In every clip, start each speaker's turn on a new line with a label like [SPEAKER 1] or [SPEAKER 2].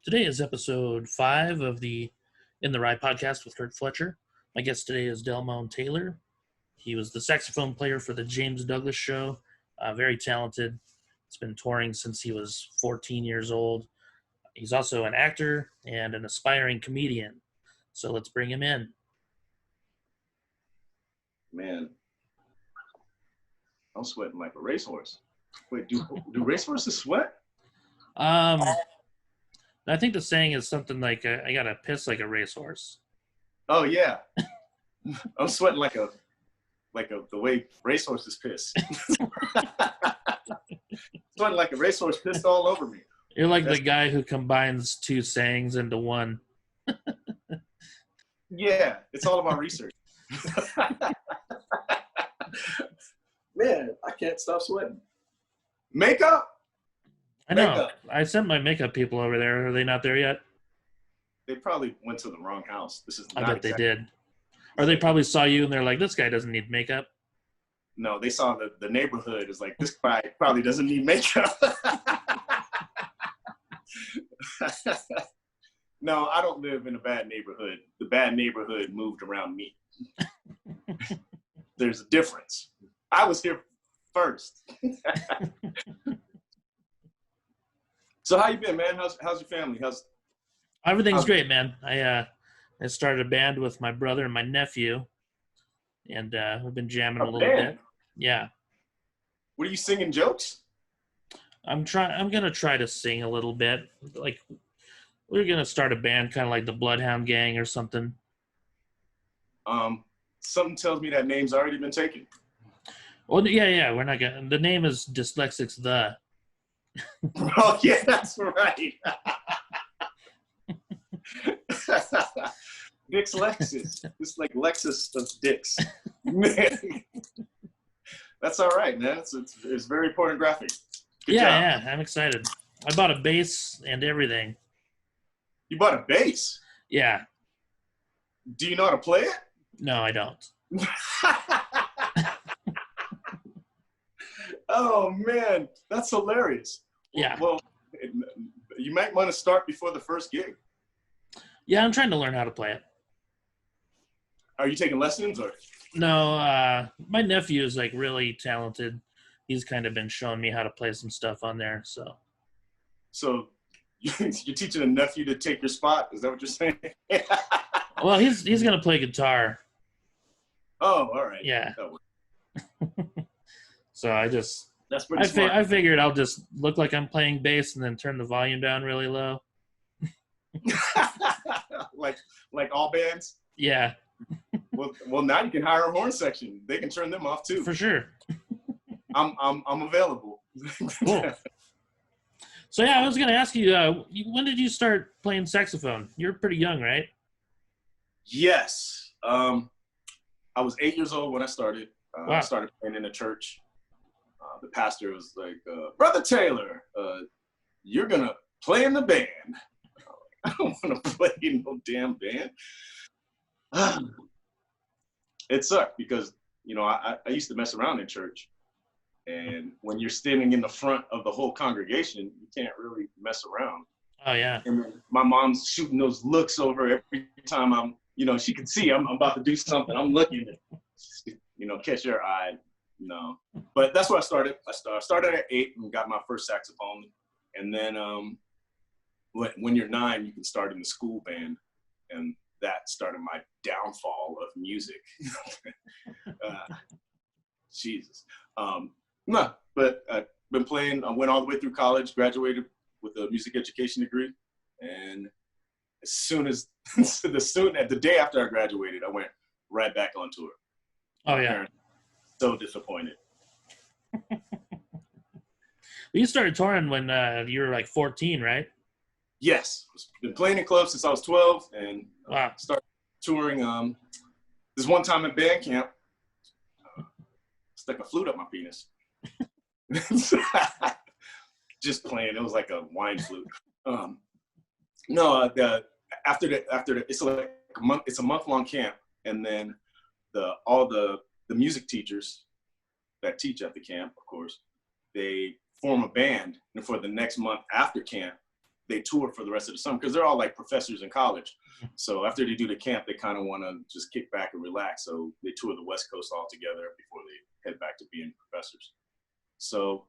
[SPEAKER 1] Today is episode 5 of the In the Ride podcast with Curt Fletcher. My guest today is Delmone Taylor. He was the saxophone player for the James Douglas Show. Very talented. He's been touring since he was 14 years old. He's also an actor and an aspiring comedian. So let's bring him in.
[SPEAKER 2] Man, I'm sweating like a racehorse. Wait, do racehorses sweat?
[SPEAKER 1] I think the saying is something like, I gotta piss like a racehorse.
[SPEAKER 2] Oh yeah, I'm sweating like the way racehorses piss. Sweating like a racehorse pissed all over me.
[SPEAKER 1] You're like the guy who combines two sayings into one.
[SPEAKER 2] Yeah, it's all about research.
[SPEAKER 3] Man, I can't stop sweating.
[SPEAKER 2] Makeup?
[SPEAKER 1] I know.
[SPEAKER 2] Makeup.
[SPEAKER 1] I sent my makeup people over there. Are they not there yet?
[SPEAKER 2] They probably went to the wrong house. This is
[SPEAKER 1] I
[SPEAKER 2] not
[SPEAKER 1] bet they did. Or they probably saw you and they're like, this guy doesn't need makeup.
[SPEAKER 2] No, they saw the neighborhood is like, this guy probably doesn't need makeup. No, I don't live in a bad neighborhood. The bad neighborhood moved around me. There's a difference. I was here first. So how you been, man? How's your family?
[SPEAKER 1] Everything's great, man. I started a band with my brother and my nephew, and we've been jamming a little bit. Yeah.
[SPEAKER 2] What are you singing jokes?
[SPEAKER 1] I'm gonna try to sing a little bit. Like we're gonna start a band, kind of like the Bloodhound Gang or something.
[SPEAKER 2] Something tells me that name's already been taken.
[SPEAKER 1] Well, yeah. We're not gonna. The name is Dyslexics the.
[SPEAKER 2] Oh yeah, that's right. Dick's Lexus. It's like Lexus of dicks. Man. That's all right, man. It's very pornographic. Good job.
[SPEAKER 1] Yeah. I'm excited. I bought a bass and everything.
[SPEAKER 2] You bought a bass?
[SPEAKER 1] Yeah.
[SPEAKER 2] Do you know how to play it?
[SPEAKER 1] No, I don't.
[SPEAKER 2] Oh man, that's hilarious.
[SPEAKER 1] Yeah.
[SPEAKER 2] Well, you might want to start before the first gig.
[SPEAKER 1] Yeah, I'm trying to learn how to play it.
[SPEAKER 2] Are you taking lessons or?
[SPEAKER 1] No, my nephew is like really talented. He's kind of been showing me how to play some stuff on there. So
[SPEAKER 2] you're teaching a nephew to take your spot? Is that what you're saying?
[SPEAKER 1] Well, he's gonna play guitar.
[SPEAKER 2] Oh, all right.
[SPEAKER 1] Yeah. So
[SPEAKER 2] that's pretty smart.
[SPEAKER 1] I figured I'll just look like I'm playing bass and then turn the volume down really low.
[SPEAKER 2] like all bands?
[SPEAKER 1] Yeah.
[SPEAKER 2] Well, now you can hire a horn section. They can turn them off too.
[SPEAKER 1] For sure.
[SPEAKER 2] I'm available.
[SPEAKER 1] Cool. So yeah, I was gonna ask you, when did you start playing saxophone? You're pretty young, right?
[SPEAKER 2] Yes. I was 8 years old when I started.
[SPEAKER 1] Wow.
[SPEAKER 2] I started playing in a church. The pastor was like, Brother Taylor, you're going to play in the band. I don't want to play in no damn band. It sucked because, I used to mess around in church. And when you're standing in the front of the whole congregation, you can't really mess around.
[SPEAKER 1] Oh, yeah.
[SPEAKER 2] And my mom's shooting those looks over every time I'm, she can see I'm about to do something. I'm looking to, catch her eye. No. But that's where I started. I started at 8 and got my first saxophone. And then when you're 9, you can start in the school band. And that started my downfall of music. Jesus. No, but I've been playing. I went all the way through college, graduated with a music education degree. And as soon as the day after I graduated, I went right back on tour.
[SPEAKER 1] Oh yeah.
[SPEAKER 2] So disappointed.
[SPEAKER 1] You started touring when you were like 14, right?
[SPEAKER 2] Yes. I've been playing in clubs since I was 12 and
[SPEAKER 1] wow.
[SPEAKER 2] Started touring. This one time in band camp, stuck a flute up my penis. Just playing. It was like a wine flute. After the it's like a month. It's a month-long camp, and then all the music teachers that teach at the camp, of course, they form a band, and for the next month after camp, they tour for the rest of the summer because they're all like professors in college. So after they do the camp, they kind of want to just kick back and relax. So they tour the West Coast all together before they head back to being professors. So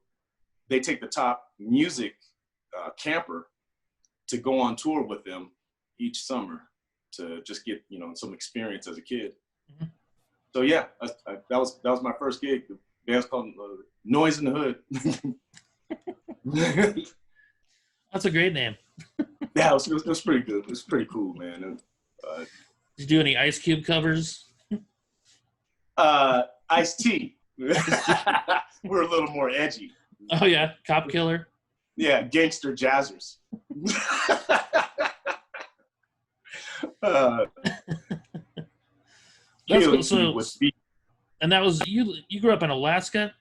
[SPEAKER 2] they take the top music camper to go on tour with them each summer to just get, you know, some experience as a kid. Mm-hmm. So yeah, that was my first gig. The band's called Noise in the Hood.
[SPEAKER 1] That's a great name.
[SPEAKER 2] Yeah, it was pretty good. It was pretty cool, man. And,
[SPEAKER 1] did you do any Ice Cube covers?
[SPEAKER 2] Ice-T. We're a little more edgy.
[SPEAKER 1] Oh yeah, Cop Killer.
[SPEAKER 2] Yeah, gangster jazzers.
[SPEAKER 1] And that was you grew up in Alaska?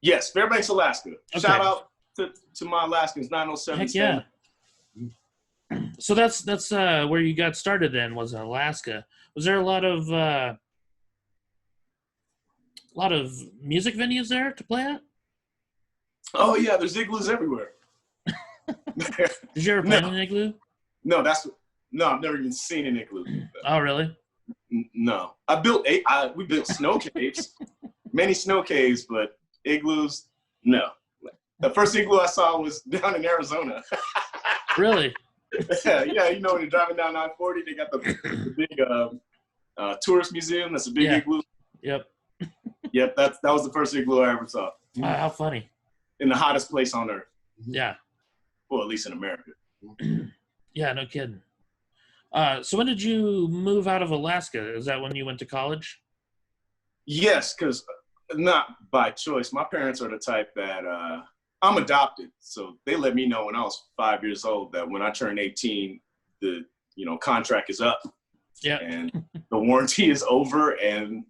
[SPEAKER 2] Yes, Fairbanks, Alaska.
[SPEAKER 1] Okay.
[SPEAKER 2] Shout out to my Alaskans, 907.
[SPEAKER 1] Heck yeah. So that's where you got started then, was in Alaska. Was there a lot of music venues there to play at?
[SPEAKER 2] Oh yeah, there's igloos everywhere.
[SPEAKER 1] Did you ever play in an igloo?
[SPEAKER 2] No, I've never even seen an igloo.
[SPEAKER 1] Oh really?
[SPEAKER 2] No. We built snow caves, many snow caves, but igloos, no. The first igloo I saw was down in Arizona.
[SPEAKER 1] Really?
[SPEAKER 2] Yeah, you know when you're driving down 940, they got the big tourist museum. That's a big igloo.
[SPEAKER 1] Yep.
[SPEAKER 2] Yep, that was the first igloo I ever saw.
[SPEAKER 1] How funny.
[SPEAKER 2] In the hottest place on earth.
[SPEAKER 1] Yeah.
[SPEAKER 2] Well, at least in America.
[SPEAKER 1] Yeah, no kidding. So when did you move out of Alaska? Is that when you went to college?
[SPEAKER 2] Yes, because not by choice. My parents are the type that I'm adopted, so they let me know when I was 5 years old that when I turned 18, the contract is up.
[SPEAKER 1] Yeah.
[SPEAKER 2] And the warranty is over, and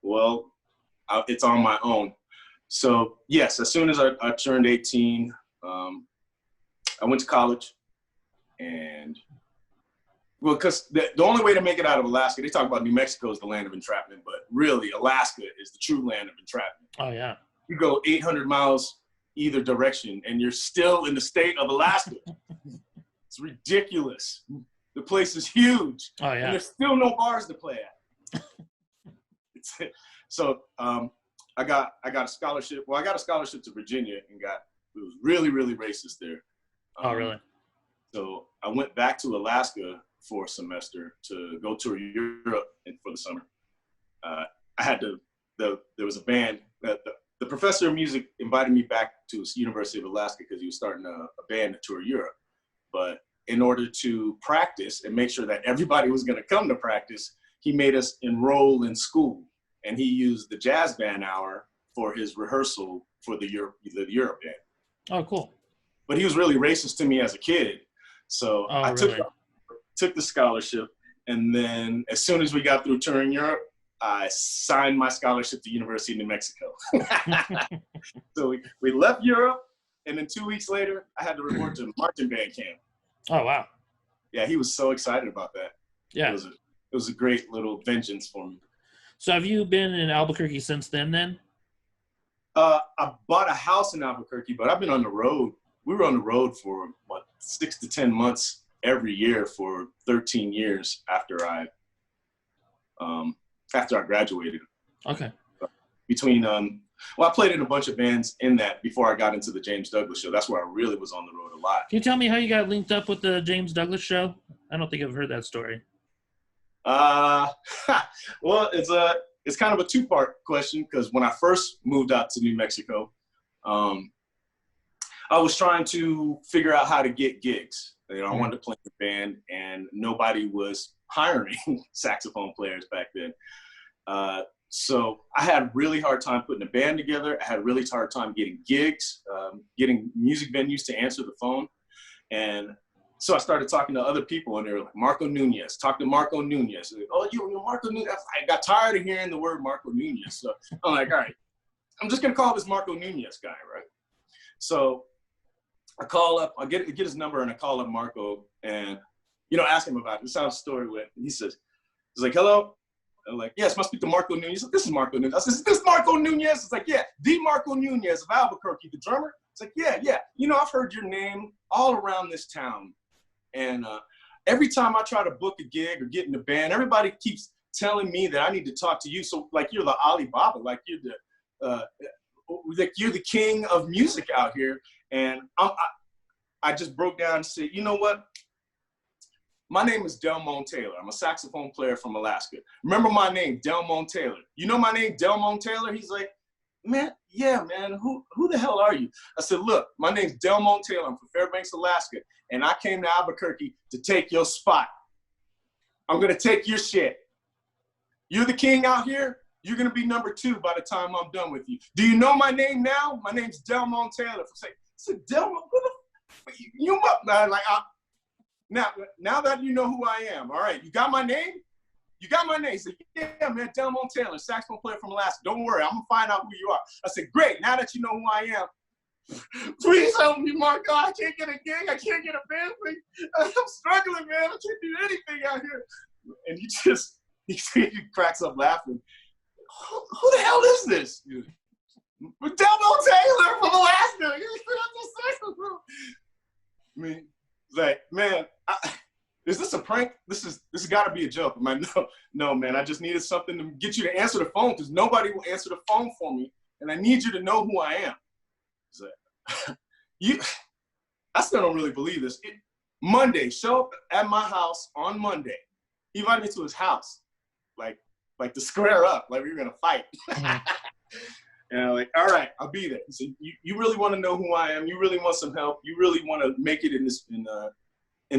[SPEAKER 2] well, it's on my own. So yes, as soon as I turned 18, I went to college, and well, because the only way to make it out of Alaska, they talk about New Mexico is the land of entrapment, but really Alaska is the true land of entrapment.
[SPEAKER 1] Oh yeah.
[SPEAKER 2] You go 800 miles either direction, and you're still in the state of Alaska. It's ridiculous. The place is huge.
[SPEAKER 1] Oh yeah.
[SPEAKER 2] And there's still no bars to play at. So I got a scholarship. Well, I got a scholarship to Virginia and it was really, really racist there.
[SPEAKER 1] Oh really?
[SPEAKER 2] So I went back to Alaska for a semester to go tour Europe for the summer. There was a band that the professor of music invited me back to the University of Alaska because he was starting a band to tour Europe. But in order to practice and make sure that everybody was going to come to practice, he made us enroll in school. And he used the jazz band hour for his rehearsal for the Europe band.
[SPEAKER 1] Oh, cool.
[SPEAKER 2] But he was really racist to me as a kid. So I took the scholarship. And then as soon as we got through touring Europe, I signed my scholarship to University of New Mexico. So we left Europe. And then 2 weeks later, I had to report to marching band camp.
[SPEAKER 1] Oh, wow.
[SPEAKER 2] Yeah, he was so excited about that.
[SPEAKER 1] Yeah.
[SPEAKER 2] It was a great little vengeance for me.
[SPEAKER 1] So have you been in Albuquerque since then?
[SPEAKER 2] I bought a house in Albuquerque, but I've been on the road. We were on the road for 6 to 10 months every year for 13 years after I graduated.
[SPEAKER 1] Okay.
[SPEAKER 2] I played in a bunch of bands in that before I got into the James Douglas Show. That's where I really was on the road a lot.
[SPEAKER 1] Can you tell me how you got linked up with the James Douglas Show? I don't think I've heard that story.
[SPEAKER 2] Well, it's kind of a two-part question because when I first moved out to New Mexico, I was trying to figure out how to get gigs. I wanted to play in a band, and nobody was hiring saxophone players back then. So I had a really hard time putting a band together. I had a really hard time getting gigs, getting music venues to answer the phone. And so I started talking to other people, and they were like, Marco Nunez, talk to Marco Nunez. Like, oh, you Marco Nunez. I got tired of hearing the word Marco Nunez. So I'm like, all right, I'm just going to call this Marco Nunez guy, right? So I call up, I get his number, and I call up Marco and, ask him about it. This is how the story went. And he's like, hello? I'm like, yes, must speak to Marco Nunez. This is Marco Nunez. I said, is this Marco Nunez? It's like, yeah, the Marco Nunez of Albuquerque, the drummer. It's like, yeah. You know, I've heard your name all around this town. And every time I try to book a gig or get in the band, everybody keeps telling me that I need to talk to you. So like you're the Alibaba, like you're the king of music out here. And I just broke down and said, you know what? My name is Delmone Taylor. I'm a saxophone player from Alaska. Remember my name, Delmone Taylor. You know my name, Delmone Taylor? He's like, man, yeah, man, who the hell are you? I said, look, my name's Delmone Taylor. I'm from Fairbanks, Alaska, and I came to Albuquerque to take your spot. I'm gonna take your shit. You're the king out here. You're gonna be number 2 by the time I'm done with you. Do you know my name now? My name's Delmone Taylor. I said, Delmone, you man, like, now that you know who I am, all right, you got my name? You got my name? He said, yeah, man, Delmone Taylor, saxophone player from Alaska. Don't worry, I'm gonna find out who you are. I said, great, now that you know who I am, please help me, Marco. I can't get a gig, I can't get a band thing. I'm struggling, man, I can't do anything out here. And he cracks up laughing. Who the hell is this? Delmone Taylor from Alaska. I mean, like, man, is this a prank? This has got to be a joke. I'm like, no, man. I just needed something to get you to answer the phone because nobody will answer the phone for me, and I need you to know who I am. Like, I still don't really believe this. Monday, show up at my house on Monday. He invited me to his house, like to square up, like we were gonna fight. And I'm like, all right, I'll be there. He said, you really want to know who I am? You really want some help? You really want to make it in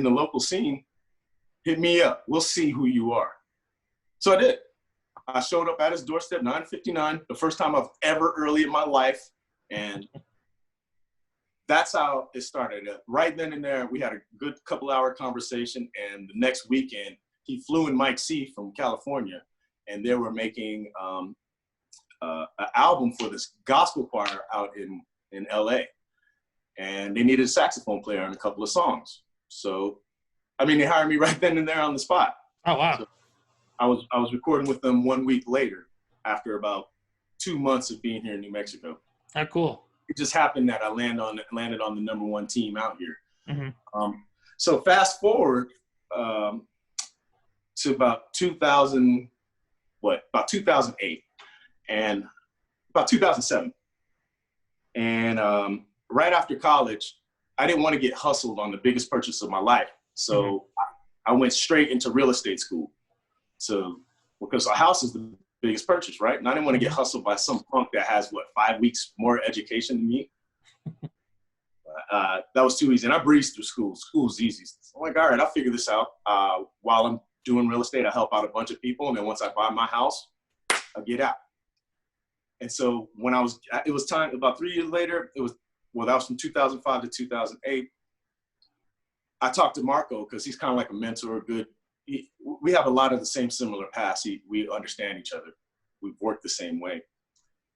[SPEAKER 2] the local scene? Hit me up. We'll see who you are. So I did. I showed up at his doorstep, 9:59, the first time I've ever early in my life, and that's how it started. Right then and there, we had a good couple-hour conversation, and the next weekend, he flew in Mike C from California, and they were making an album for this gospel choir out in LA. And they needed a saxophone player on a couple of songs. So, I mean, they hired me right then and there on the spot.
[SPEAKER 1] Oh, wow. So
[SPEAKER 2] I was recording with them 1 week later after about 2 months of being here in New Mexico.
[SPEAKER 1] Oh, cool.
[SPEAKER 2] It just happened that I landed on the number 1 team out here.
[SPEAKER 1] Mm-hmm.
[SPEAKER 2] So fast forward to about 2008 and about 2007. And right after college, I didn't want to get hustled on the biggest purchase of my life. So I went straight into real estate school. So, because a house is the biggest purchase, right? And I didn't want to get hustled by some punk that has, 5 weeks more education than me. That was too easy. And I breezed through school. School's easy. So I'm like, all right, I'll figure this out. While I'm doing real estate, I help out a bunch of people. And then once I buy my house, I'll get out. And so when it was time, about 3 years later, that was from 2005 to 2008. I talked to Marco because he's kind of like a mentor, we have a lot of the same similar paths. We understand each other. We've worked the same way.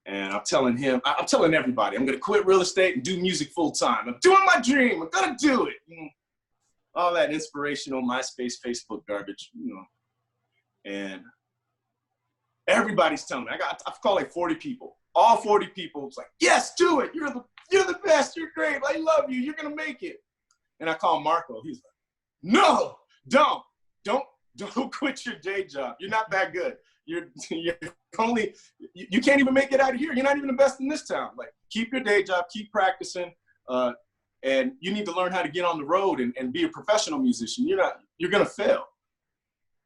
[SPEAKER 2] And I'm telling everybody, I'm going to quit real estate and do music full time. I'm doing my dream. I'm going to do it. All that inspirational MySpace, Facebook garbage, And everybody's telling me. I've called like 40 people. All 40 people. It's like, yes, do it. You're the best. You're great. I love you. You're going to make it. And I call Marco. He's like, no, don't quit your day job. You're not that good. You can't even make it out of here. You're not even the best in this town. Like, keep your day job, keep practicing, and you need to learn how to get on the road and be a professional musician. You're gonna fail.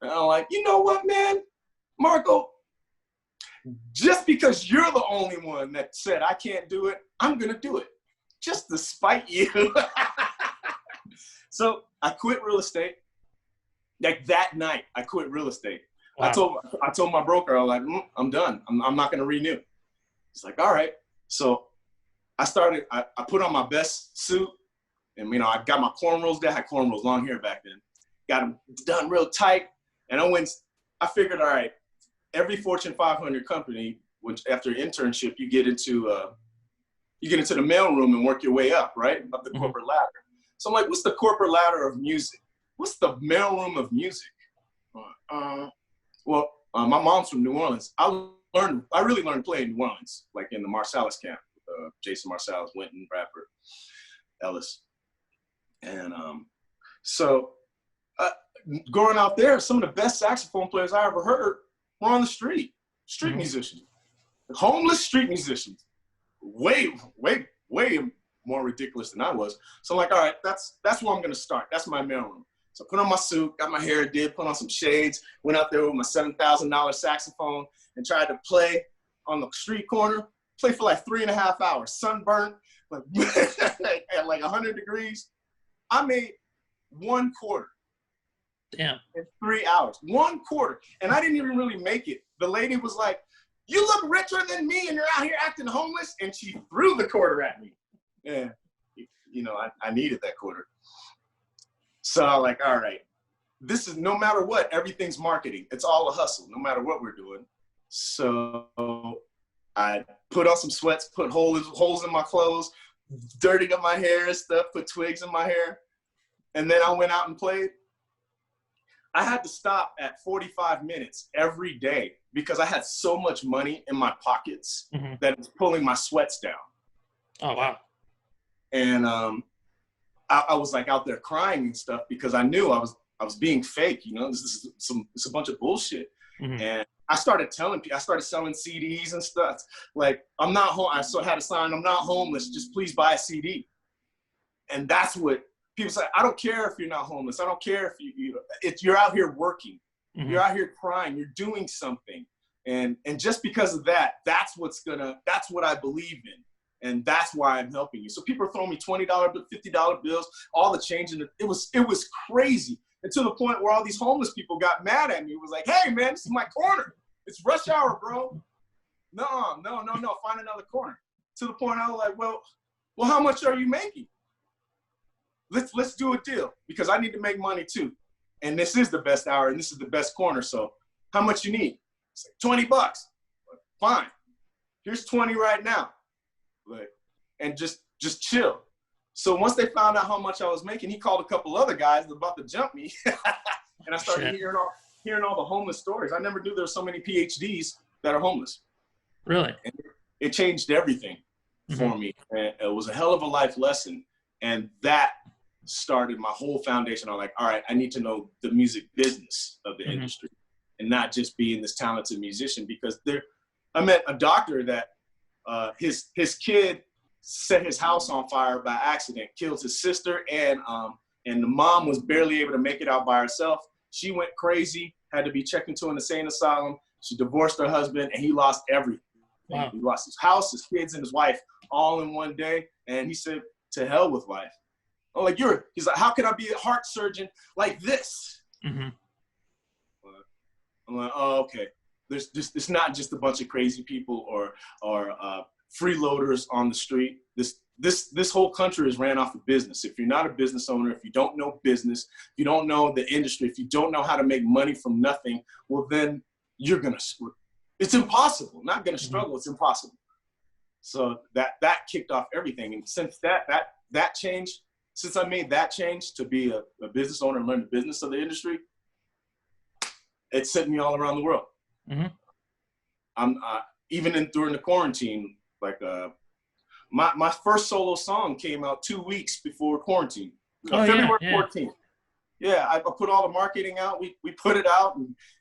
[SPEAKER 2] And I'm like, you know what, man, Marco? Just because you're the only one that said I can't do it, I'm gonna do it, just to spite you. So I quit real estate. Like that night, I quit real estate. Wow. I told my broker, I was like, I'm done. I'm not going to renew. He's like, all right. So I put on my best suit, and I got my cornrows down. I had cornrows, long hair back then. Got them done real tight, and I figured, all right, every Fortune 500 company, which after internship, you get into the mailroom and work your way up, right, up the corporate ladder. So I'm like, what's the corporate ladder of music? What's the mailroom of music? My mom's from New Orleans. I really learned to play in New Orleans, like in the Marsalis camp, Jason Marsalis, Winton, rapper, Ellis. And so going out there, some of the best saxophone players I ever heard were on the street musicians, homeless street musicians, way more ridiculous than I was. So I'm like, all right, that's where I'm gonna start. That's my mailroom. So I put on my suit, got my hair did, put on some shades, went out there with my $7,000 saxophone and tried to play on the street corner, play for like 3.5 hours, sunburnt, like at like 100 degrees. I made $0.25.
[SPEAKER 1] Damn.
[SPEAKER 2] In 3 hours, $0.25. And I didn't even really make it. The lady was like, you look richer than me and you're out here acting homeless. And she threw the quarter at me. And, you know, I needed that quarter. So I'm like, all right, this is no matter what, everything's marketing. It's all a hustle, no matter what we're doing. So I put on some sweats, put holes in my clothes, dirtied up my hair and stuff, put twigs in my hair. And then I went out and played. I had to stop at 45 minutes every day because I had so much money in my pockets that it was pulling my sweats down.
[SPEAKER 1] Oh, wow.
[SPEAKER 2] And I was like out there crying and stuff because I knew I was being fake, you know, this is a bunch of bullshit. And I started telling people, I started selling CDs and stuff. Like, I'm not home. I still had a sign, I'm not homeless, just please buy a CD. And that's what people say. I don't care if you're not homeless. I don't care if you're out here working. You're out here crying. You're doing something. And just because of that, that's what I believe in. And that's why I'm helping you. So people are throwing me $20, $50 bills, all the change. And it was crazy. And to the point where all these homeless people got mad at me. It was like, hey, man, this is my corner. It's rush hour, bro. No, find another corner. To the point I was like, well, how much are you making? Let's do a deal because I need to make money too. And this is the best hour and this is the best corner. So how much you need? It's like $20. Fine. Here's 20 right now. And just chill. So once they found out how much I was making, he called a couple other guys about to jump me. And I started hearing all the homeless stories. I never knew there were so many PhDs that are homeless.
[SPEAKER 1] Really?
[SPEAKER 2] And it changed everything for me. And it was a hell of a life lesson. And that started my whole foundation. I'm like, all right, I need to know the music business of the industry and not just being this talented musician. Because I met a doctor that his kid set his house on fire by accident, killed his sister, and the mom was barely able to make it out by herself. She went crazy, had to be checked into an insane asylum. She divorced her husband, and he lost everything. Wow. He lost his house, his kids, and his wife all in one day. And he said, to hell with life. I'm like, he's like, how can I be a heart surgeon like this? I'm like, oh, okay. It's not just a bunch of crazy people or freeloaders on the street. This whole country is ran off of business. If you're not a business owner, if you don't know business, if you don't know the industry, if you don't know how to make money from nothing, well, then it's impossible. Not gonna struggle, it's impossible. So that kicked off everything. And since that changed, since I made that change to be a business owner and learn the business of the industry, it sent me all around the world. I'm even during the quarantine, like my first solo song came out 2 weeks before quarantine, February 14th. Yeah, I put all the marketing out. We put it out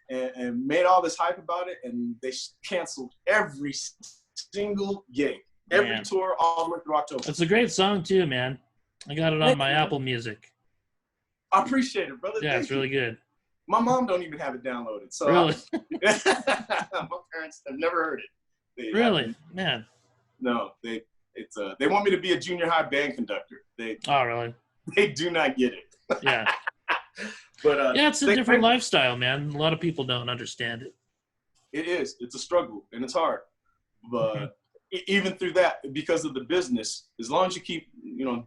[SPEAKER 2] and made all this hype about it, and they canceled every single gig, every tour all the way through October.
[SPEAKER 1] It's a great song too, man. I got it on my Apple Music.
[SPEAKER 2] I appreciate it, brother.
[SPEAKER 1] Yeah, it's really good.
[SPEAKER 2] My mom don't even have it downloaded. So
[SPEAKER 1] really?
[SPEAKER 2] My parents have never heard it.
[SPEAKER 1] Really? Man.
[SPEAKER 2] No, they want me to be a junior high band conductor.
[SPEAKER 1] Oh, really?
[SPEAKER 2] They do not get it.
[SPEAKER 1] Yeah. But yeah, it's a different lifestyle, man. A lot of people don't understand it.
[SPEAKER 2] It is. It's a struggle and it's hard. But even through that, because of the business, as long as you keep,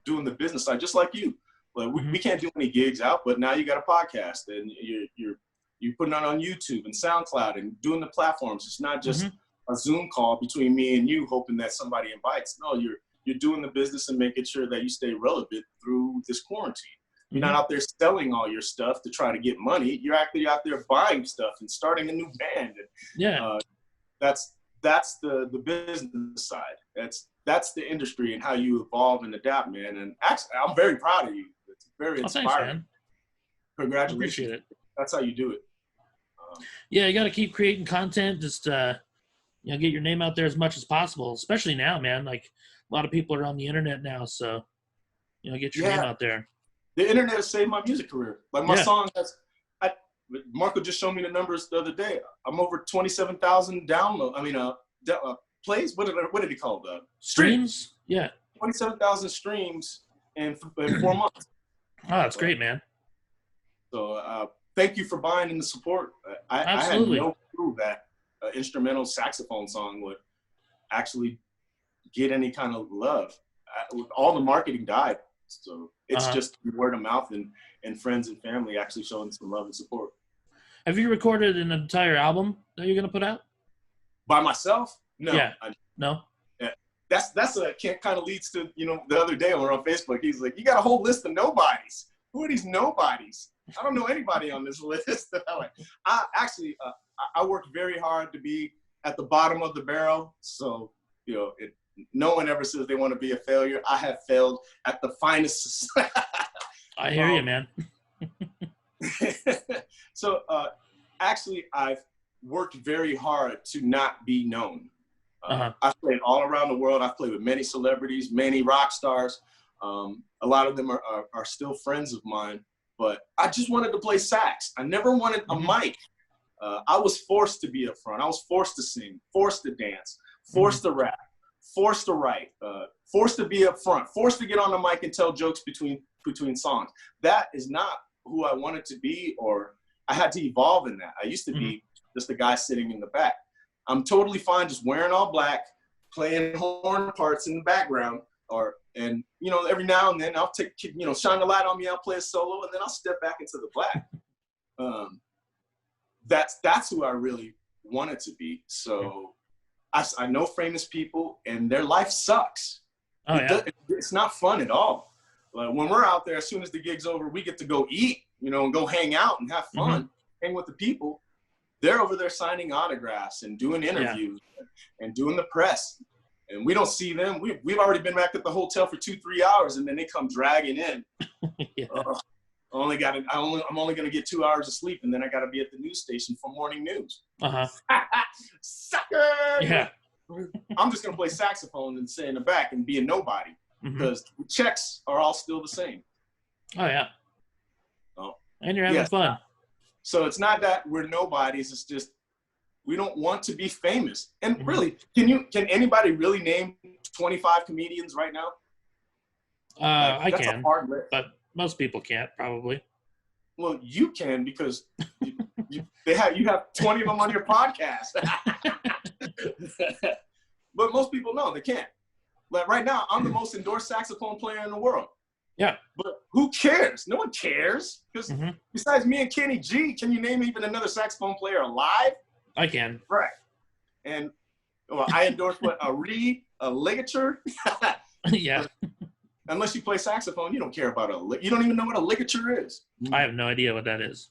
[SPEAKER 2] doing the business side, just like you. Like we can't do any gigs out, but now you got a podcast and you're putting it on YouTube and SoundCloud and doing the platforms. It's not just a Zoom call between me and you, hoping that somebody invites. No, you're doing the business and making sure that you stay relevant through this quarantine. You're not out there selling all your stuff to try to get money. You're actually out there buying stuff and starting a new band. And, that's the business side. that's the industry and how you evolve and adapt, man. And actually, I'm very proud of you. It's very inspiring.
[SPEAKER 1] Thanks, man.
[SPEAKER 2] Congratulations.
[SPEAKER 1] I appreciate it.
[SPEAKER 2] That's how you do it.
[SPEAKER 1] Yeah, you got to keep creating content. Just get your name out there as much as possible, especially now, man. Like a lot of people are on the internet now, so get your name out there.
[SPEAKER 2] The internet has saved my music career. Like my song Marco just showed me the numbers the other day. I'm over 27,000 downloads. Plays. What did he call the
[SPEAKER 1] streams? Yeah,
[SPEAKER 2] 27,000 streams in 4 months.
[SPEAKER 1] Oh, that's great, man.
[SPEAKER 2] So thank you for buying and the support. I had no clue that an instrumental saxophone song would actually get any kind of love. All the marketing died. So it's just word of mouth and friends and family actually showing some love and support.
[SPEAKER 1] Have you recorded an entire album that you're going to put out?
[SPEAKER 2] By myself? No.
[SPEAKER 1] Yeah. No?
[SPEAKER 2] Yeah. That's a kind of leads to, the other day when we're on Facebook, he's like, you got a whole list of nobodies. Who are these nobodies? I don't know anybody on this list. I worked very hard to be at the bottom of the barrel. So, no one ever says they want to be a failure. I have failed at the finest.
[SPEAKER 1] I hear you, man.
[SPEAKER 2] So, I've worked very hard to not be known. I've played all around the world. I've played with many celebrities, many rock stars. A lot of them are still friends of mine. But I just wanted to play sax. I never wanted a mic. I was forced to be up front. I was forced to sing, forced to dance, forced to rap, forced to write, forced to be up front, forced to get on the mic and tell jokes between songs. That is not who I wanted to be, or I had to evolve in that. I used to be just the guy sitting in the back. I'm totally fine just wearing all black, playing horn parts in the background, and every now and then I'll take, shine the light on me, I'll play a solo, and then I'll step back into the black. That's who I really wanted to be. So I know famous people, and their life sucks.
[SPEAKER 1] Oh, yeah.
[SPEAKER 2] It's not fun at all. Like when we're out there, as soon as the gig's over, we get to go eat, and go hang out and have fun, hang with the people. They're over there signing autographs and doing interviews and doing the press. And we don't see them. We've already been back at the hotel for 2-3 hours, and then they come dragging in. I'm only going to get 2 hours of sleep, and then I got to be at the news station for morning news. Sucker!
[SPEAKER 1] Yeah.
[SPEAKER 2] I'm just going to play saxophone and sit in the back and be a nobody because the checks are all still the same.
[SPEAKER 1] Oh, yeah.
[SPEAKER 2] Oh.
[SPEAKER 1] And you're having fun.
[SPEAKER 2] So it's not that we're nobodies. It's just we don't want to be famous. And really, can anybody really name 25 comedians right now?
[SPEAKER 1] I can, but most people can't probably.
[SPEAKER 2] Well, you can because you have 20 of them on your podcast. But most people know they can't. Like right now, I'm the most endorsed saxophone player in the world.
[SPEAKER 1] Yeah.
[SPEAKER 2] But who cares? No one cares. Because besides me and Kenny G, can you name even another saxophone player alive?
[SPEAKER 1] I can.
[SPEAKER 2] Right. And I endorse a reed, a ligature.
[SPEAKER 1] Yeah.
[SPEAKER 2] Unless you play saxophone, you don't care about you don't even know what a ligature is.
[SPEAKER 1] I have no idea what that is.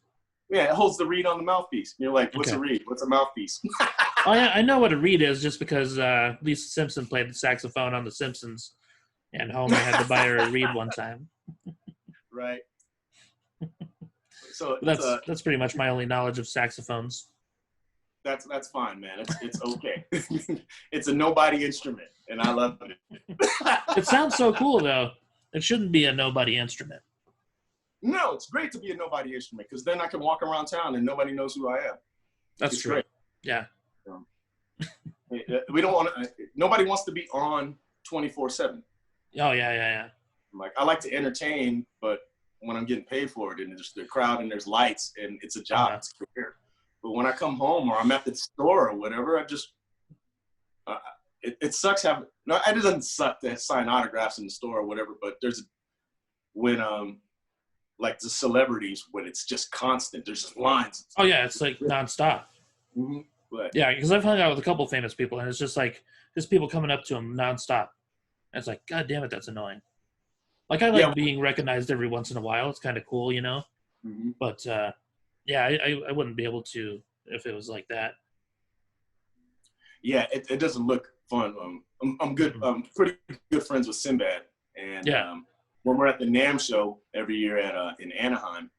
[SPEAKER 2] Yeah, it holds the reed on the mouthpiece. You're like, what's a reed? What's a mouthpiece?
[SPEAKER 1] Oh, yeah, I know what a reed is just because Lisa Simpson played the saxophone on The Simpsons, and Homer had to buy her a reed one time.
[SPEAKER 2] Right. So
[SPEAKER 1] that's pretty much my only knowledge of saxophones.
[SPEAKER 2] That's fine, man. It's okay. It's a nobody instrument, and I love it.
[SPEAKER 1] It sounds so cool, though. It shouldn't be a nobody instrument.
[SPEAKER 2] No, it's great to be a nobody instrument because then I can walk around town and nobody knows who I am.
[SPEAKER 1] That's true. Great. Yeah.
[SPEAKER 2] We don't want to. Nobody wants to be on 24/7.
[SPEAKER 1] Oh yeah.
[SPEAKER 2] Like I like to entertain, but when I'm getting paid for it, and there's the crowd and there's lights and it's a job, it's a career. But when I come home or I'm at the store or whatever, I just it sucks having. No, it doesn't suck to sign autographs in the store or whatever. But when like the celebrities, when it's just constant, there's just lines.
[SPEAKER 1] Oh yeah, it's like nonstop.
[SPEAKER 2] But,
[SPEAKER 1] yeah, because I've hung out with a couple famous people, and it's just like there's people coming up to them nonstop. And it's like, God damn it, that's annoying. Like I like being recognized every once in a while. It's kind of cool, you know. But yeah, I wouldn't be able to if it was like that.
[SPEAKER 2] Yeah, it doesn't look fun. I'm good. I'm pretty good friends with Sinbad, and
[SPEAKER 1] Yeah.
[SPEAKER 2] when we're at the NAMM show every year in Anaheim,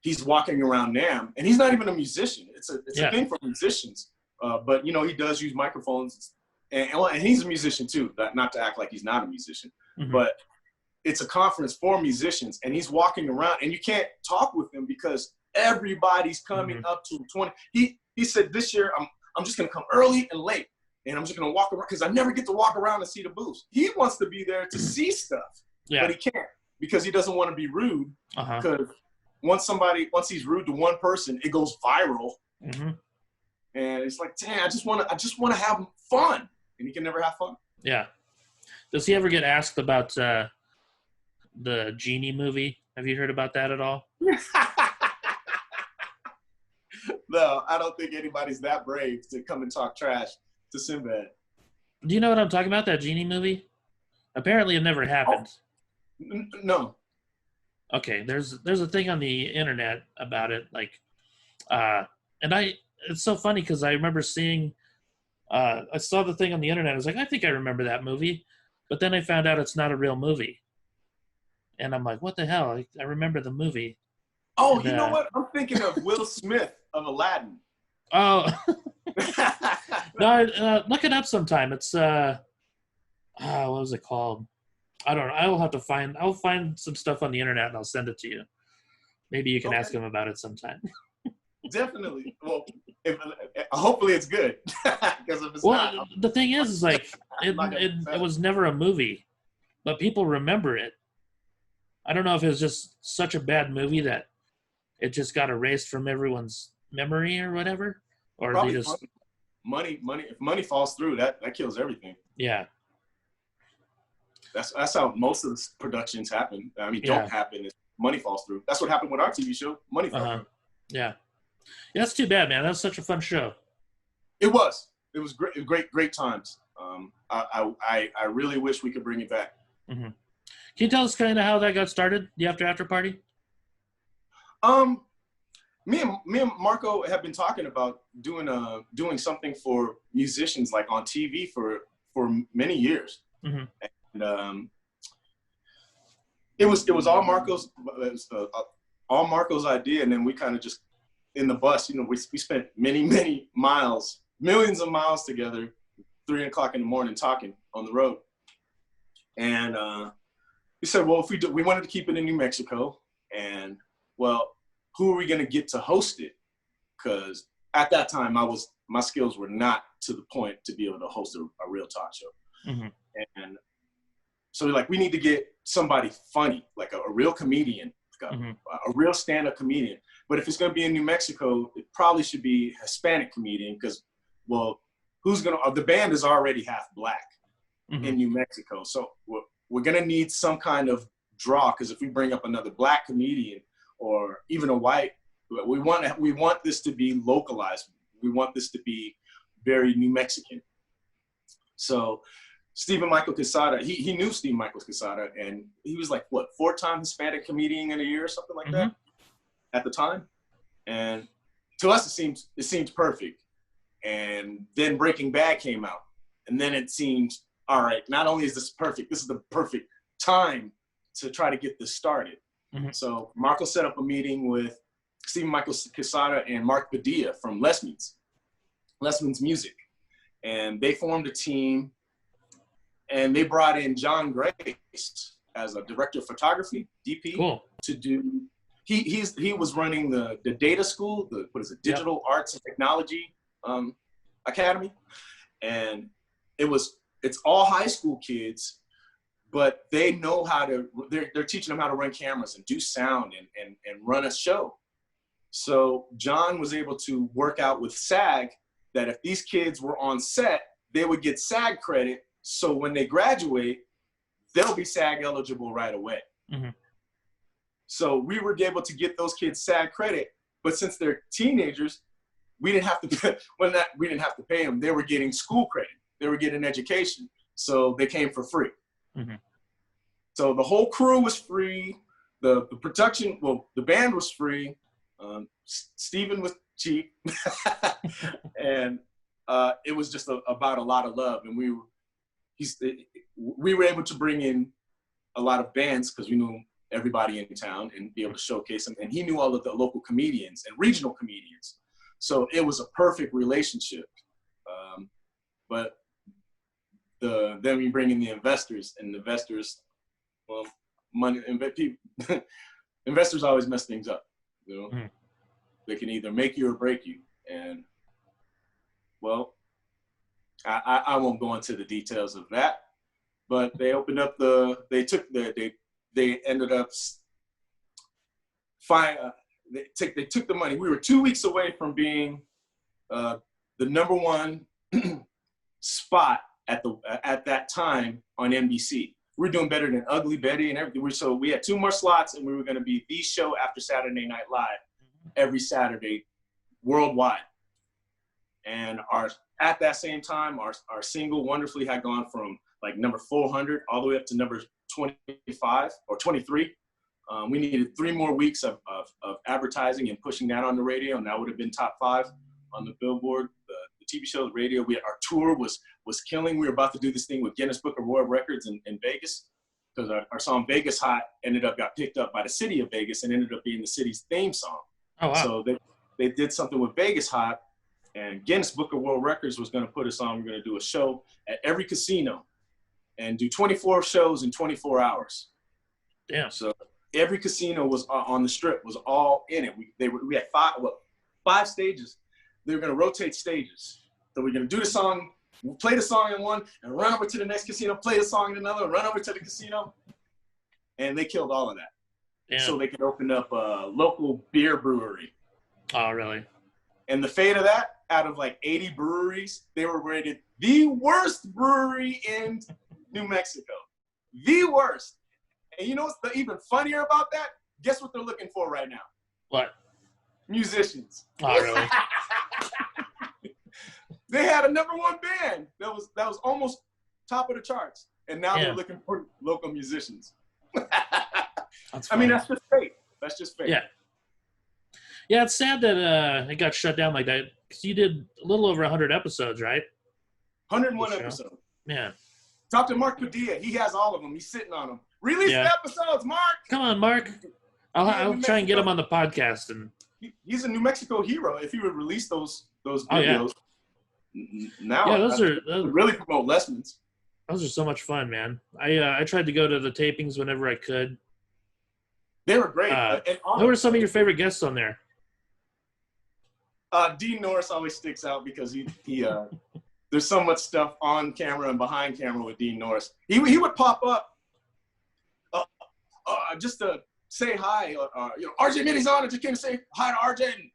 [SPEAKER 2] he's walking around NAMM, and he's not even a musician. It's a thing for musicians, but he does use microphones, and he's a musician too. Not to act like he's not a musician, but it's a conference for musicians, and he's walking around, and you can't talk with him because everybody's coming up to 20. He said this year I'm just gonna come early and late, and I'm just gonna walk around because I never get to walk around and see the booths. He wants to be there to see stuff, but he can't because he doesn't want to be rude. Because once he's rude to one person, it goes viral, and it's like, damn, I just want to have fun, and he can never have fun.
[SPEAKER 1] Yeah. Does he ever get asked about the Genie movie? Have you heard about that at all?
[SPEAKER 2] No, I don't think anybody's that brave to come and talk trash to Sinbad.
[SPEAKER 1] Do you know what I'm talking about, that Genie movie? Apparently it never happened.
[SPEAKER 2] No.
[SPEAKER 1] Okay, there's a thing on the internet about it, like, and it's so funny because I remember seeing, I saw the thing on the internet. I was like, I think I remember that movie, but then I found out it's not a real movie, and I'm like, what the hell? I remember the movie.
[SPEAKER 2] Oh, and, you know what? I'm thinking of Will Smith of Aladdin.
[SPEAKER 1] Oh, no, look it up sometime. It's what was it called? I don't know. I'll find some stuff on the internet and I'll send it to you. Maybe you can ask him about it sometime.
[SPEAKER 2] Definitely. Well, hopefully it's good. Because if it's not,
[SPEAKER 1] the thing is like it was never a movie, but people remember it. I don't know if it was just such a bad movie that it just got erased from everyone's memory or whatever, or
[SPEAKER 2] probably
[SPEAKER 1] they just
[SPEAKER 2] money. If money falls through, that kills everything.
[SPEAKER 1] Yeah.
[SPEAKER 2] That's how most of the productions happen. I mean, don't happen. Money falls through. That's what happened with our TV show. Money fell through.
[SPEAKER 1] Yeah. That's too bad, man. That was such a fun show.
[SPEAKER 2] It was. It was great times. I really wish we could bring it back.
[SPEAKER 1] Can you tell us kind of how that got started? The after party.
[SPEAKER 2] Me and Marco have been talking about doing something for musicians, like on TV for many years. And it was all Marco's. All Marco's idea, and then we kind of just in the bus. We spent many miles, millions of miles together, 3 o'clock in the morning, talking on the road. And we said, well, if we wanted to keep it in New Mexico, and well, who are we going to get to host it? Because at that time, my skills were not to the point to be able to host a real talk show. And so we need to get somebody funny, like a real comedian, like a real stand-up comedian. But if it's going to be in New Mexico, it probably should be a Hispanic comedian because, well, the band is already half black in New Mexico. So we're going to need some kind of draw, because if we bring up another black comedian or even a white, we want this to be localized. We want this to be very New Mexican. So Stephen Michael Quesada, he knew Stephen Michael Quesada, and he was like, what, 4-time Hispanic comedian in a year or something like that at the time. And to us, it seems perfect. And then Breaking Bad came out, and then it seemed, all right, not only is this perfect, this is the perfect time to try to get this started. So Marco set up a meeting with Stephen Michael Quesada and Mark Padilla from Les Means Music. And they formed a team, and they brought in John Grace as a director of photography, DP, to do, he was running the data school, Digital Arts and Technology Academy. And it's all high school kids, but they know how to, they're teaching them how to run cameras and do sound and run a show. So John was able to work out with SAG that if these kids were on set, they would get SAG credit. So when they graduate, they'll be SAG eligible right away. So we were able to get those kids SAG credit, but since they're teenagers, we didn't have to pay them. They were getting school credit. They were getting education. So they came for free. So the whole crew was free. The production, the band was free. Steven was cheap. And it was just about a lot of love, and we were able to bring in a lot of bands because we knew everybody in town and be able to showcase them. And he knew all of the local comedians and regional comedians. So it was a perfect relationship. But then we bring in the investors, and the investors, well, money, investors always mess things up. You know, they can either make you or break you. And well, I won't go into the details of that, but they opened up they ended up they took the money. We were 2 weeks away from being the #1 spot at that time on NBC. We were doing better than Ugly Betty and everything. So we had 2 more slots, and we were going to be the show after Saturday Night Live every Saturday worldwide. And at that same time, our single Wonderfully had gone from like number 400 all the way up to number 25 or 23. We needed 3 more weeks of advertising and pushing that on the radio, and that would have been top 5 on the Billboard. The TV show, the radio. Our tour was killing. We were about to do this thing with Guinness Book of World Records in Vegas, because our song Vegas Hot got picked up by the city of Vegas and ended up being the city's theme song.
[SPEAKER 1] Oh, wow.
[SPEAKER 2] So they did something with Vegas Hot, and Guinness Book of World Records was going to put us on. We're going to do a show at every casino and do 24 shows in 24 hours.
[SPEAKER 1] Yeah.
[SPEAKER 2] So every casino was on the Strip, was all in it. We had 5 stages. They were going to rotate stages. So we're going to do the song, play the song in one, and run over to the next casino, play the song in another, run over to the casino. And they killed all of that.
[SPEAKER 1] Yeah.
[SPEAKER 2] So they could open up a local beer brewery.
[SPEAKER 1] Oh, really?
[SPEAKER 2] And the fate of that, out of like 80 breweries, they were rated the worst brewery in New Mexico. The worst. And you know what's even funnier about that? Guess what they're looking for right now?
[SPEAKER 1] What?
[SPEAKER 2] Musicians.
[SPEAKER 1] Oh, really?
[SPEAKER 2] They had a #1 band that was almost top of the charts, and now they're looking for local musicians. I mean, that's just fate. That's just fate.
[SPEAKER 1] Yeah. Yeah, it's sad that it got shut down like that, because you did a little over 100 episodes, right?
[SPEAKER 2] 101 episodes.
[SPEAKER 1] Yeah.
[SPEAKER 2] Talk to Mark Padilla. He has all of them. He's sitting on them. Release the episodes, Mark.
[SPEAKER 1] Come on, Mark. I'll try and get him on the podcast. And
[SPEAKER 2] he's a New Mexico hero. If he would release those videos. Now,
[SPEAKER 1] those are
[SPEAKER 2] really promote lessons.
[SPEAKER 1] Those are so much fun, man. I tried to go to the tapings whenever I could.
[SPEAKER 2] They were great.
[SPEAKER 1] Who were some of your favorite guests on there?
[SPEAKER 2] Dean Norris always sticks out because he there's so much stuff on camera and behind camera with Dean Norris. He would pop up just to say hi. RJ Minnie's on. I just came to say hi to RJ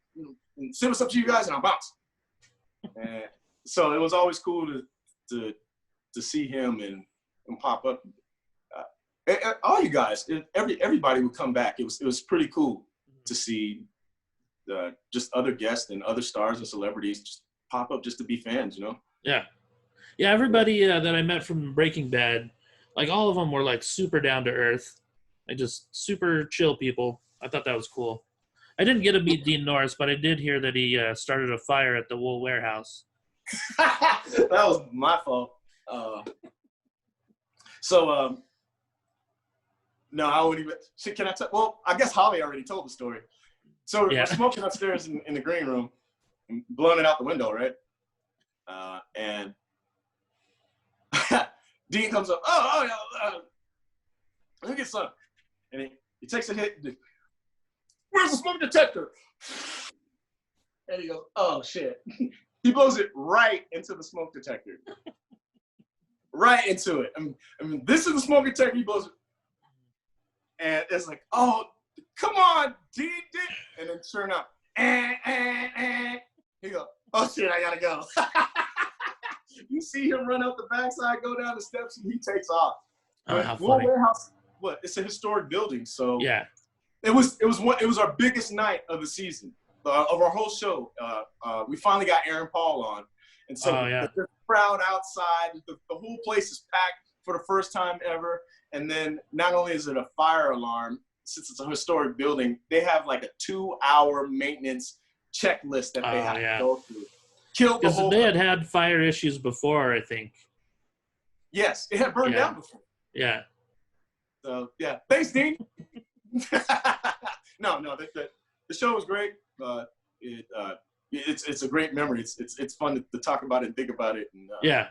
[SPEAKER 2] and send what's up to you guys, and I'll bounce. And so it was always cool to see him and pop up. All you guys, everybody would come back. It was pretty cool to see just other guests and other stars and celebrities just pop up just to be fans, you know?
[SPEAKER 1] Yeah. Yeah, everybody that I met from Breaking Bad, like all of them were like super down to earth. Like just super chill people. I thought that was cool. I didn't get to meet Dean Norris, but I did hear that he started a fire at the wool warehouse.
[SPEAKER 2] That was my fault. No, I won't even. Can I tell? Well, I guess Holly already told the story. So we're smoking upstairs in the green room, and blowing it out the window, right? And Dean comes up. Let me get some. And he takes a hit. Where's the smoke detector? And he goes, oh shit. He blows it right into the smoke detector. Right into it. I mean, this is the smoke detector. He blows it. And it's like, oh, come on, Dean. And then sure enough, he goes, oh shit, I gotta go. You see him run out the backside, go down the steps, and he takes off.
[SPEAKER 1] Oh, how funny.
[SPEAKER 2] Warehouse, it's a historic building, so
[SPEAKER 1] yeah.
[SPEAKER 2] It was our biggest night of the season, of our whole show. We finally got Aaron Paul on, and so the crowd outside, the whole place is packed for the first time ever. And then not only is it a fire alarm, since it's a historic building, they have like a 2-hour maintenance checklist that they have to go through. Killed the
[SPEAKER 1] Because
[SPEAKER 2] whole.
[SPEAKER 1] they had fire issues before, I think.
[SPEAKER 2] Yes, it had burned down before.
[SPEAKER 1] Yeah.
[SPEAKER 2] So yeah, thanks, Dean. No, the show was great. It's a great memory. It's fun to talk about it and think about it. And,
[SPEAKER 1] Yeah.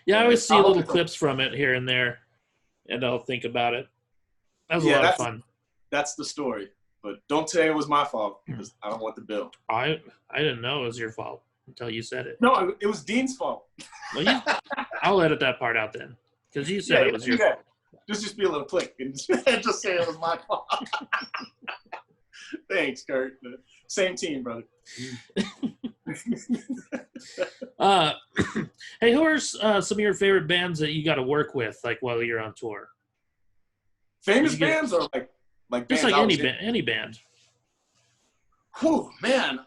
[SPEAKER 1] I always see little clips from it here and there, and I'll think about it. That was a lot of fun.
[SPEAKER 2] That's the story. But don't say it was my fault because I don't want the bill.
[SPEAKER 1] I didn't know it was your fault until you said it.
[SPEAKER 2] No, it was Dean's fault.
[SPEAKER 1] Well, I'll edit that part out then, because you said it was your fault.
[SPEAKER 2] Just be a little click and just say it was my fault. Thanks, Curt. Same team, brother.
[SPEAKER 1] Hey, who are some of your favorite bands that you got to work with, like while you're on tour?
[SPEAKER 2] Famous bands or like
[SPEAKER 1] just
[SPEAKER 2] bands
[SPEAKER 1] like any band.
[SPEAKER 2] Whew, man.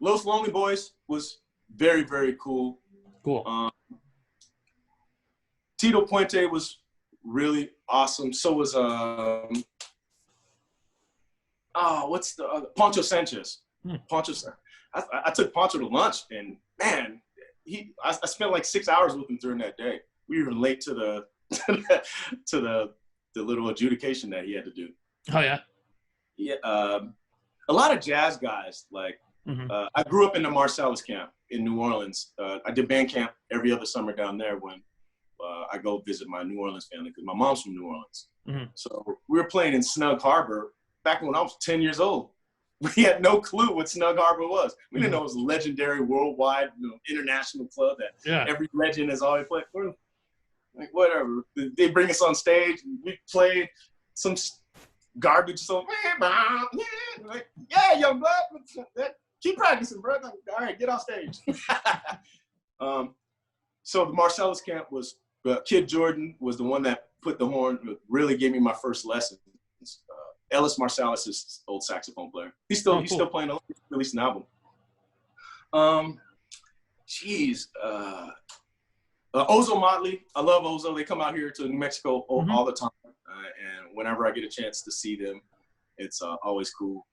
[SPEAKER 2] Los Lonely Boys was very, very cool.
[SPEAKER 1] Cool.
[SPEAKER 2] Tito Puente was really awesome. So was what's the other? Poncho Sanchez. Poncho. I took Poncho to lunch, and man, I spent like 6 hours with him during that day. We were late to the to the little adjudication that he had to do.
[SPEAKER 1] Oh yeah.
[SPEAKER 2] Yeah. A lot of jazz guys. Like I grew up in the Marsalis camp in New Orleans. I did band camp every other summer down there when I go visit my New Orleans family because my mom's from New Orleans. So we were playing in Snug Harbor back when I was 10 years old. We had no clue what Snug Harbor was. We didn't know it was a legendary worldwide, international club that every legend has always played. We're like, whatever. They bring us on stage. And we played some garbage song. Like, yeah, young blood. Keep practicing, bro. Like, all right, get off stage. So the Marsalis camp was, Kid Jordan was the one that put the horn, really gave me my first lessons. Ellis Marsalis is old saxophone player. He's still playing. He released an album. Ozo Motley. I love Ozo. They come out here to New Mexico all the time, and whenever I get a chance to see them, it's always cool.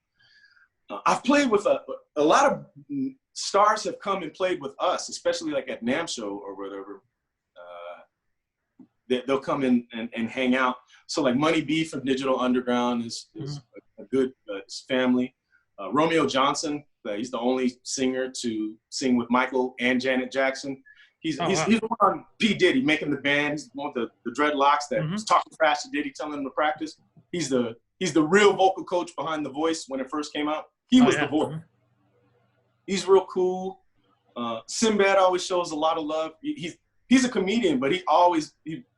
[SPEAKER 2] I've played with a lot of stars have come and played with us, especially like at NAMM show or whatever. They'll come in and hang out. So like Money B from Digital Underground is a good family. Romeo Johnson, he's the only singer to sing with Michael and Janet Jackson. He's the one on P. Diddy making the band. He's one of the dreadlocks that was talking trash to Diddy, telling him to practice. He's the real vocal coach behind The Voice when it first came out. He was the voice. He's real cool. Sinbad always shows a lot of love. He's a comedian, but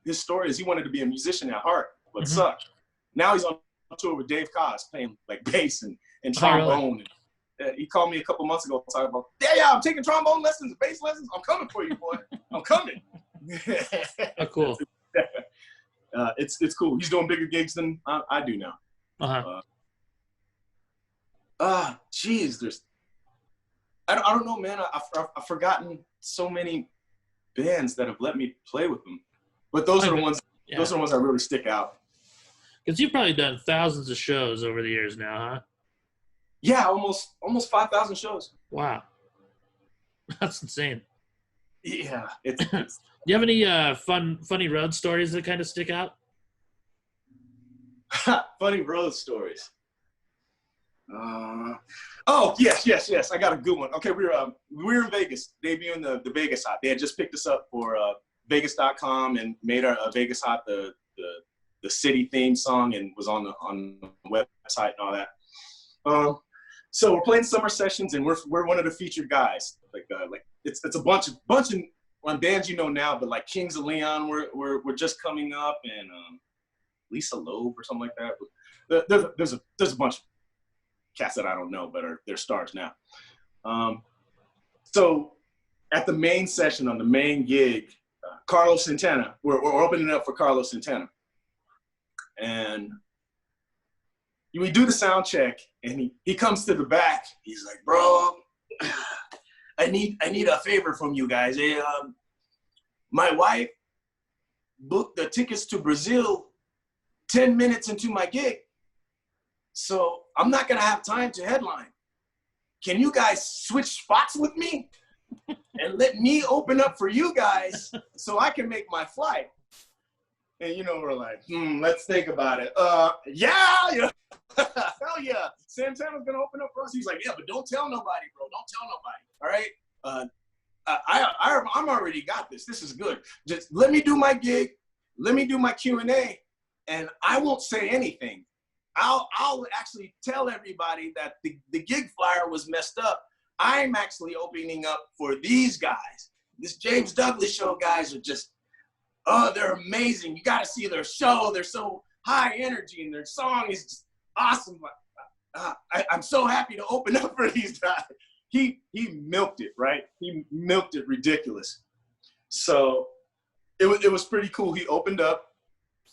[SPEAKER 2] his story is he wanted to be a musician at heart, but sucked. Now he's on tour with Dave Koz playing like bass and trombone. And, he called me a couple months ago talking about, yeah, I'm taking trombone lessons, bass lessons. I'm coming for you, boy. I'm coming.
[SPEAKER 1] Oh, cool.
[SPEAKER 2] It's cool. He's doing bigger gigs than I do now. I don't know, man. I've forgotten so many bands that have let me play with them, but those are the ones. Yeah. Those are the ones that really stick out.
[SPEAKER 1] Because you've probably done thousands of shows over the years now, huh?
[SPEAKER 2] Yeah, almost 5,000 shows.
[SPEAKER 1] Wow, that's insane.
[SPEAKER 2] Yeah,
[SPEAKER 1] Do you have any funny road stories that kind of stick out?
[SPEAKER 2] Funny road stories. Oh yes. I got a good one. Okay, we were in Vegas, debuting the Vegas Hot. They had just picked us up for Vegas.com and made our Vegas Hot the city theme song and was on the website and all that. So we're playing summer sessions and we're one of the featured guys. Like it's a bunch of bands you know now, but like Kings of Leon we're just coming up and Lisa Loeb or something like that. But there's a bunch of cats that I don't know, but they're stars now. So at the main session on the main gig, Carlos Santana, we're opening up for Carlos Santana. And we do the sound check and he comes to the back. He's like, bro, I need a favor from you guys. My wife booked the tickets to Brazil 10 minutes into my gig. So I'm not gonna have time to headline. can you guys switch spots with me and let me open up for you guys so I can make my flight? And, you know, we're like, let's think about it. Yeah, you know, hell yeah. Santana's going to open up for us. He's like, yeah, but don't tell nobody, bro. Don't tell nobody, all right? I'm already got this. This is good. Just let me do my gig. Let me do my Q&A, and I won't say anything. I'll actually tell everybody that the gig flyer was messed up. I'm actually opening up for these guys. This James Douglas show guys are just, they're amazing. You got to see their show. They're so high energy, and their song is just awesome. I'm so happy to open up for these guys. He milked it, right? He milked it ridiculous. So it was pretty cool. He opened up,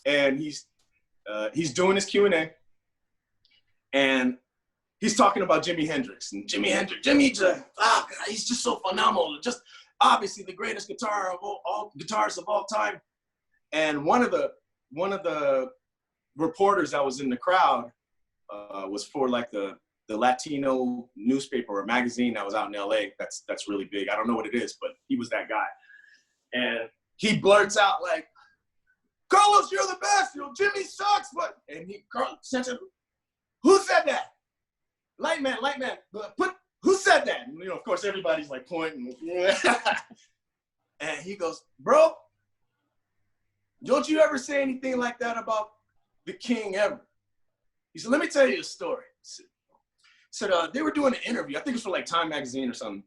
[SPEAKER 2] and he's doing his Q&A, and he's talking about Jimi Hendrix. And he's just so phenomenal. Just obviously the greatest guitar of all guitarists of all time. And one of the reporters that was in the crowd was for like the Latino newspaper or magazine that was out in LA. That's really big. I don't know what it is, but he was that guy. And he blurts out like, "Carlos, you're the best. You know, Jimmy sucks." But Carlos said, "Who said that? Lightman. Who said that?" And, you know, of course, everybody's like pointing. And he goes, "Bro, don't you ever say anything like that about the king ever." He said, "Let me tell you a story." He said, they were doing an interview. I think it's for like Time Magazine or something.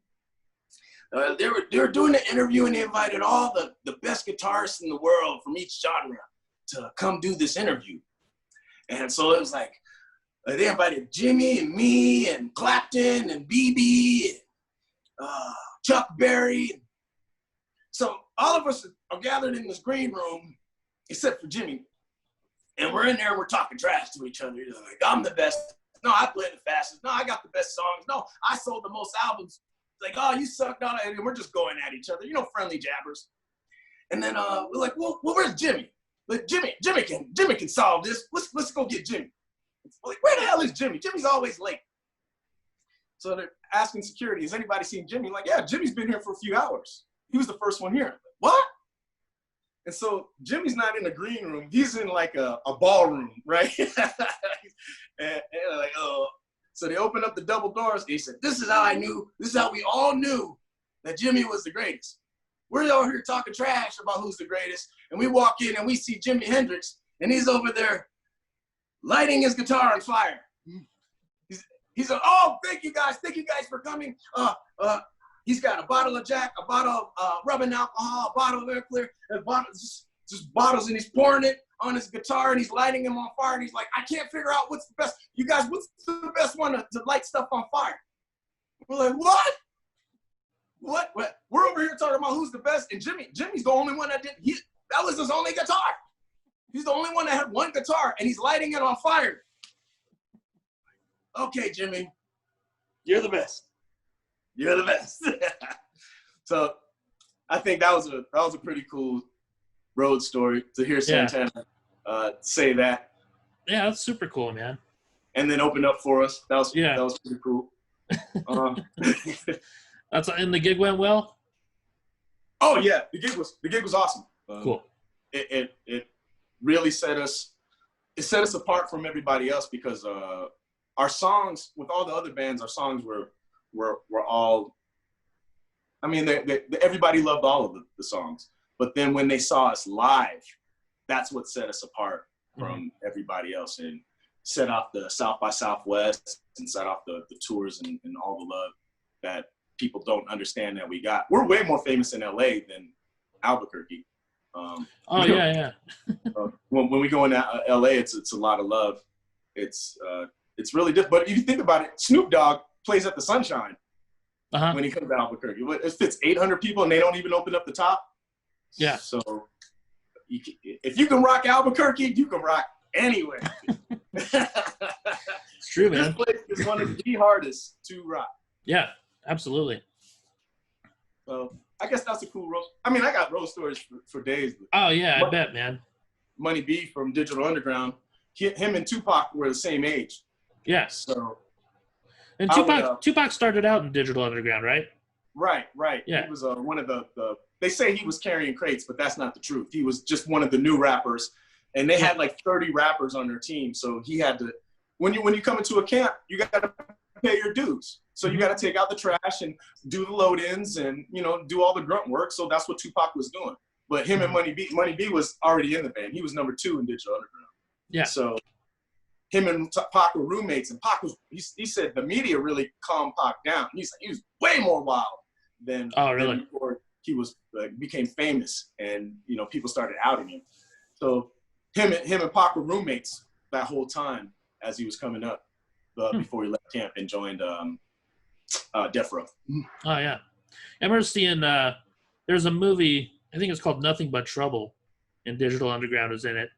[SPEAKER 2] They were doing an interview, and they invited all the best guitarists in the world from each genre to come do this interview. And so it was like, they invited Jimmy and me and Clapton and BB and Chuck Berry. So all of us are gathered in this green room, except for Jimmy. And we're in there, we're talking trash to each other. He's like, "I'm the best. No, I play the fastest. No, I got the best songs. No, I sold the most albums." Like, "Oh, you suck." No, and we're just going at each other, you know, friendly jabbers. And then we're like, well, where's Jimmy? Like, Jimmy can solve this. Let's go get Jimmy. Like, where the hell is Jimmy? Jimmy's always late. So they're asking security, "Has anybody seen Jimmy?" Like, "Yeah, Jimmy's been here for a few hours. He was the first one here." Like, "What?" And so Jimmy's not in the green room. He's in like a ballroom, right? and like, oh. So they opened up the double doors. And he said, this is how we all knew that Jimmy was the greatest. We're over here talking trash about who's the greatest. And we walk in and we see Jimi Hendrix, and he's over there lighting his guitar on fire. He's like, "Oh, thank you guys for coming." He's got a bottle of Jack, a bottle of rubbing alcohol, a bottle of air clear, and just bottles, and he's pouring it on his guitar, and he's lighting them on fire, and he's like, "I can't figure out what's the best. You guys, what's the best one to light stuff on fire?" We're like, What? We're over here talking about who's the best, and Jimmy's the only one that that was his only guitar. He's the only one that had one guitar, and he's lighting it on fire. "Okay, Jimmy, you're the best. You're the best." So I think that was a pretty cool road story to hear Santana say that.
[SPEAKER 1] Yeah, that's super cool, man.
[SPEAKER 2] And then open up for us. That was pretty cool.
[SPEAKER 1] And the gig went well?
[SPEAKER 2] Oh yeah, the gig was awesome.
[SPEAKER 1] Cool.
[SPEAKER 2] It really set us apart from everybody else, because our songs, with all the other bands, our songs were all, I mean, everybody loved all of the songs. But then when they saw us live, that's what set us apart from everybody else, and set off the South by Southwest, and set off the tours and all the love that people don't understand that we got. We're way more famous in LA than Albuquerque.
[SPEAKER 1] Yeah.
[SPEAKER 2] When we go into LA, it's a lot of love. It's really different. But if you think about it, Snoop Dogg plays at the Sunshine when he comes to Albuquerque. It fits 800 people, and they don't even open up the top.
[SPEAKER 1] Yeah.
[SPEAKER 2] So if you can rock Albuquerque, you can rock anywhere.
[SPEAKER 1] It's true, man.
[SPEAKER 2] This place is one of the hardest to rock.
[SPEAKER 1] Yeah, absolutely.
[SPEAKER 2] So I guess that's a cool road. I mean, I got road stories for days.
[SPEAKER 1] Oh, yeah, I bet, man.
[SPEAKER 2] Money B from Digital Underground, him and Tupac were the same age.
[SPEAKER 1] Yes.
[SPEAKER 2] So
[SPEAKER 1] And
[SPEAKER 2] I would,
[SPEAKER 1] Tupac started out in Digital Underground, right?
[SPEAKER 2] Right.
[SPEAKER 1] Yeah.
[SPEAKER 2] He was one of the they say he was carrying crates, but that's not the truth. He was just one of the new rappers, and they had like 30 rappers on their team. So he had to, when you come into a camp, you got to pay your dues. So you got to take out the trash and do the load-ins and, you know, do all the grunt work. So that's what Tupac was doing. But him and Money B was already in the band. He was number 2 in Digital Underground.
[SPEAKER 1] Yeah.
[SPEAKER 2] So him and Pac were roommates, and Pac was, he said the media really calmed Pac down. He was way more wild than before he was became famous, and, you know, people started outing him. So him and Pac were roommates that whole time as he was coming up before he left camp and joined Death Row.
[SPEAKER 1] Oh yeah, I remember seeing there's a movie, I think it's called Nothing But Trouble, and Digital Underground is in it.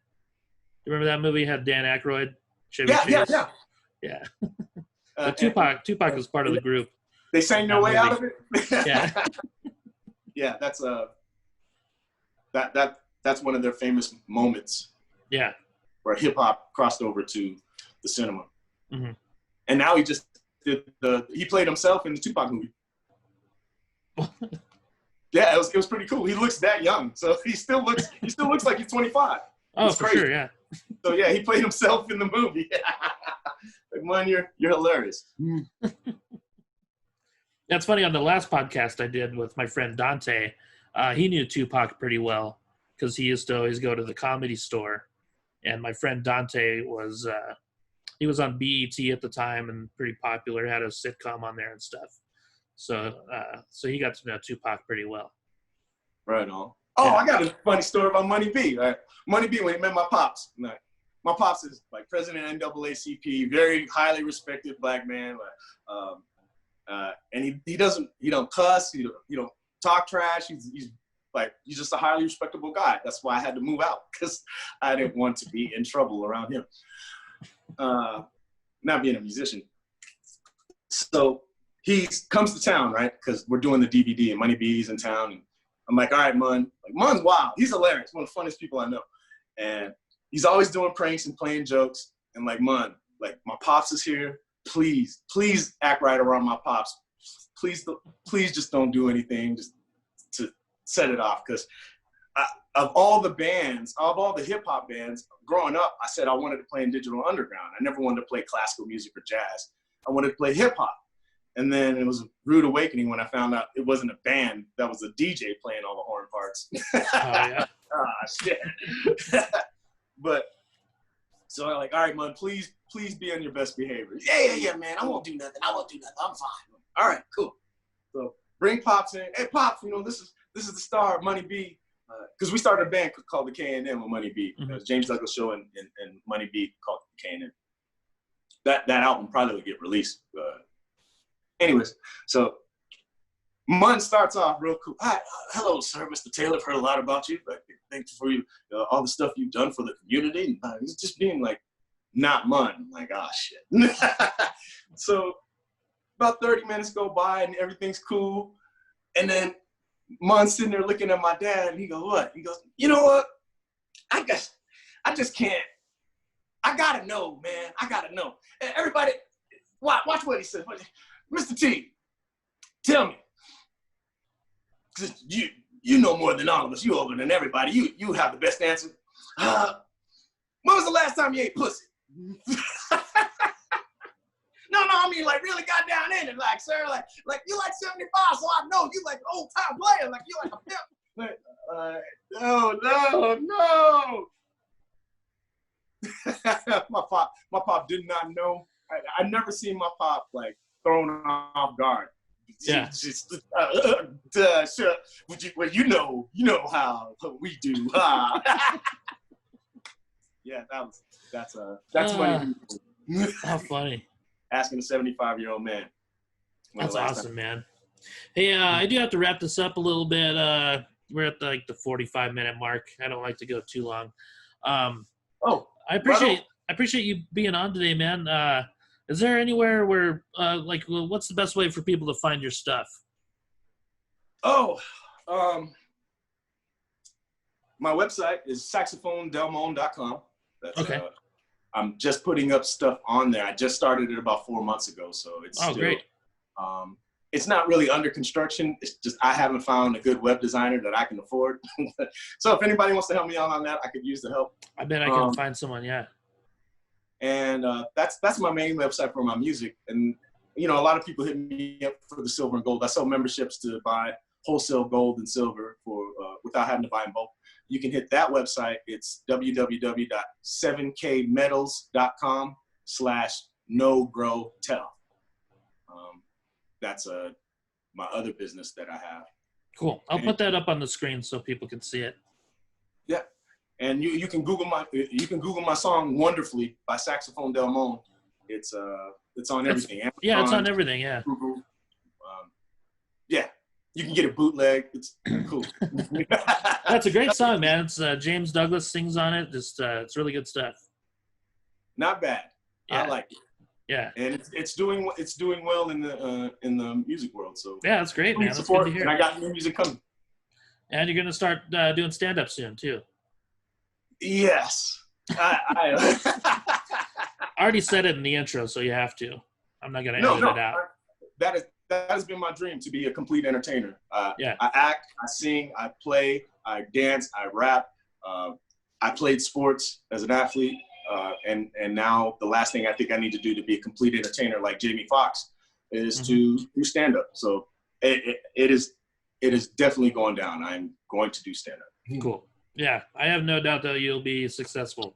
[SPEAKER 1] You remember that movie? It had Dan Aykroyd, Chevy Chase. Yeah. But Tupac was part of the group.
[SPEAKER 2] They sang their way out of it.
[SPEAKER 1] Yeah.
[SPEAKER 2] Yeah, that's that's one of their famous moments.
[SPEAKER 1] Yeah.
[SPEAKER 2] Where hip hop crossed over to the cinema.
[SPEAKER 1] Mm-hmm.
[SPEAKER 2] And now he just did he played himself in the Tupac movie. Yeah, it was pretty cool. He looks that young, so he still looks like he's 25.
[SPEAKER 1] Oh, for sure, yeah.
[SPEAKER 2] So yeah, he played himself in the movie. Like, man, you're hilarious.
[SPEAKER 1] That's funny. On the last podcast I did with my friend Dante, he knew Tupac pretty well because he used to always go to the Comedy Store. And my friend Dante was he was on BET at the time and pretty popular, had a sitcom on there and stuff. So he got to know Tupac pretty well.
[SPEAKER 2] Right on. Oh, yeah. I got a funny story about Money B. Right? Money B, when he met my pops. Like, my pops is like president of NAACP, very highly respected black man. And he don't cuss, he don't talk trash. He's just a highly respectable guy. That's why I had to move out, because I didn't want to be in trouble around him. Not being a musician. So he comes to town, right? Because we're doing the DVD and Money B's in town. And I'm like, all right, Mun. Like, Mun's wild. He's hilarious. One of the funniest people I know. And he's always doing pranks and playing jokes. And like, Mun, like, my pops is here. Please act right around my pops. Please just don't do anything just to set it off. Because of all the hip hop bands growing up, I said I wanted to play in Digital Underground. I never wanted to play classical music or jazz. I wanted to play hip hop. And then it was a rude awakening when I found out it wasn't a band, that was a DJ playing all the horn parts. Oh, yeah. Shit. But so I'm like, all right, man, please be on your best behavior. Yeah, man, I won't do nothing. I'm fine. All right, cool. So bring Pops in. Hey, Pops, you know, this is the star of Money B. Because we started a band called the K&M with Money B.
[SPEAKER 1] Mm-hmm.
[SPEAKER 2] It was James Douglas Show and Money B called K&M. That album probably would get released. Anyways, so Mun starts off real cool. Hi, hello, sir, Mr. Taylor. I've heard a lot about you. Like, thanks for all the stuff you've done for the community. And he's just being like, not Mun. I'm like, oh, shit. So about 30 minutes go by and everything's cool. And then Mun's sitting there looking at my dad, and he goes, what? He goes, you know what? I just can't. I gotta know, man. I gotta know. And everybody, watch what he said. Mr. T, tell me. You know more than all of us. You older than everybody. You have the best answer. When was the last time you ate pussy? No, I mean, like, really got down in it, like, sir, like you like 75, so I know you like old time player, like you like a pimp. No. my pop did not know. I never seen my pop like thrown off guard.
[SPEAKER 1] Yeah.
[SPEAKER 2] Just, sure. Well, you know how we do. Yeah, that's funny.
[SPEAKER 1] How funny.
[SPEAKER 2] Asking a 75-year-old man.
[SPEAKER 1] That's awesome, man. Hey, I do have to wrap this up a little bit. We're at the 45-minute mark. I don't like to go too long. I appreciate you being on today, man. Is there anywhere where, what's the best way for people to find your stuff? My
[SPEAKER 2] website is saxophone.delmone.com. That's,
[SPEAKER 1] okay.
[SPEAKER 2] I'm just putting up stuff on there. I just started it about 4 months ago, so it's still,
[SPEAKER 1] great.
[SPEAKER 2] It's not really under construction. It's just I haven't found a good web designer that I can afford. So if anybody wants to help me out on that, I could use the help.
[SPEAKER 1] I bet I can find someone. Yeah.
[SPEAKER 2] And that's my main website for my music. And you know, a lot of people hit me up for the silver and gold. I sell memberships to buy wholesale gold and silver for without having to buy in bulk. You can hit that website. It's www.7kmetals.com/no-grow-tell. That's my other business that I have.
[SPEAKER 1] Cool. I'll put that up on the screen so people can see it.
[SPEAKER 2] Yeah, and you can Google my song "Wonderfully" by Saxophone Delmone. It's on everything.
[SPEAKER 1] Yeah, it's on everything. Yeah.
[SPEAKER 2] Google. Yeah, you can get a bootleg. It's cool.
[SPEAKER 1] That's a great song, man. It's James Douglas sings on it. Just it's really good stuff.
[SPEAKER 2] Not bad.
[SPEAKER 1] Yeah.
[SPEAKER 2] I like it.
[SPEAKER 1] Yeah.
[SPEAKER 2] And it's doing well in the music world. So
[SPEAKER 1] yeah, that's great, man. That's
[SPEAKER 2] support,
[SPEAKER 1] good to hear.
[SPEAKER 2] and I got new music coming.
[SPEAKER 1] And you're gonna start doing stand-up soon too.
[SPEAKER 2] Yes. I
[SPEAKER 1] already said it in the intro, so you have to. I'm not gonna edit it out.
[SPEAKER 2] That has been my dream, to be a complete entertainer.
[SPEAKER 1] Yeah.
[SPEAKER 2] I act, I sing, I play, I dance, I rap. I played sports as an athlete, and now the last thing I think I need to do to be a complete entertainer like Jamie Foxx is to do stand-up. So it is definitely going down. I'm going to do stand-up.
[SPEAKER 1] Cool. Yeah, I have no doubt that you'll be successful.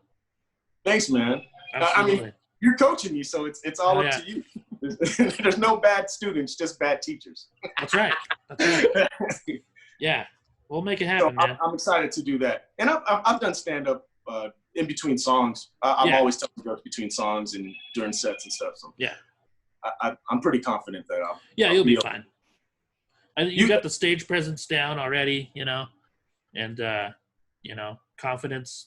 [SPEAKER 2] Thanks, man.
[SPEAKER 1] Absolutely.
[SPEAKER 2] I mean, you're coaching me, so it's all up to you. There's no bad students, just bad teachers.
[SPEAKER 1] That's right. That's right. Yeah, we'll make it happen, man.
[SPEAKER 2] I'm excited to do that. And I've done stand-up in between songs. I'm always telling jokes between songs and during sets and stuff. So
[SPEAKER 1] yeah,
[SPEAKER 2] I'm pretty confident that I'll.
[SPEAKER 1] Yeah, you'll be fine. I think you got the stage presence down already, you know, and you know, confidence.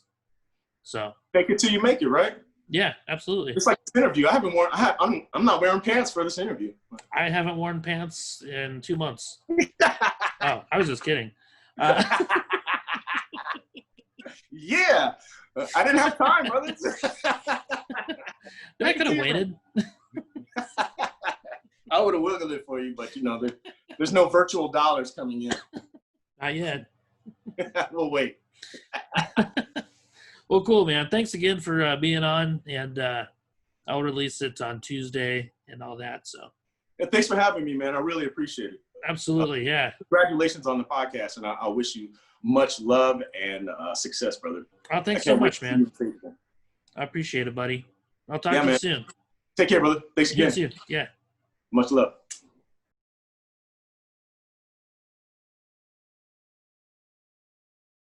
[SPEAKER 1] So
[SPEAKER 2] fake it till you make it, right?
[SPEAKER 1] Yeah, absolutely.
[SPEAKER 2] It's like this interview. I'm not wearing pants for this interview.
[SPEAKER 1] I haven't worn pants in 2 months. Oh, I was just kidding.
[SPEAKER 2] Yeah, I didn't have time, brother.
[SPEAKER 1] I could have waited.
[SPEAKER 2] I would have wiggled it for you, but you know, there's no virtual dollars coming in.
[SPEAKER 1] Not yet.
[SPEAKER 2] We'll wait.
[SPEAKER 1] Well, cool, man. Thanks again for being on, and I'll release it on Tuesday and all that. So,
[SPEAKER 2] yeah, thanks for having me, man. I really appreciate it.
[SPEAKER 1] Absolutely, yeah.
[SPEAKER 2] Congratulations on the podcast, and I wish you much love and success, brother.
[SPEAKER 1] Oh, thanks so much, man. I appreciate it, buddy. I'll talk to you soon.
[SPEAKER 2] Take care, brother. Thanks again.
[SPEAKER 1] You too. Yeah.
[SPEAKER 2] Much love.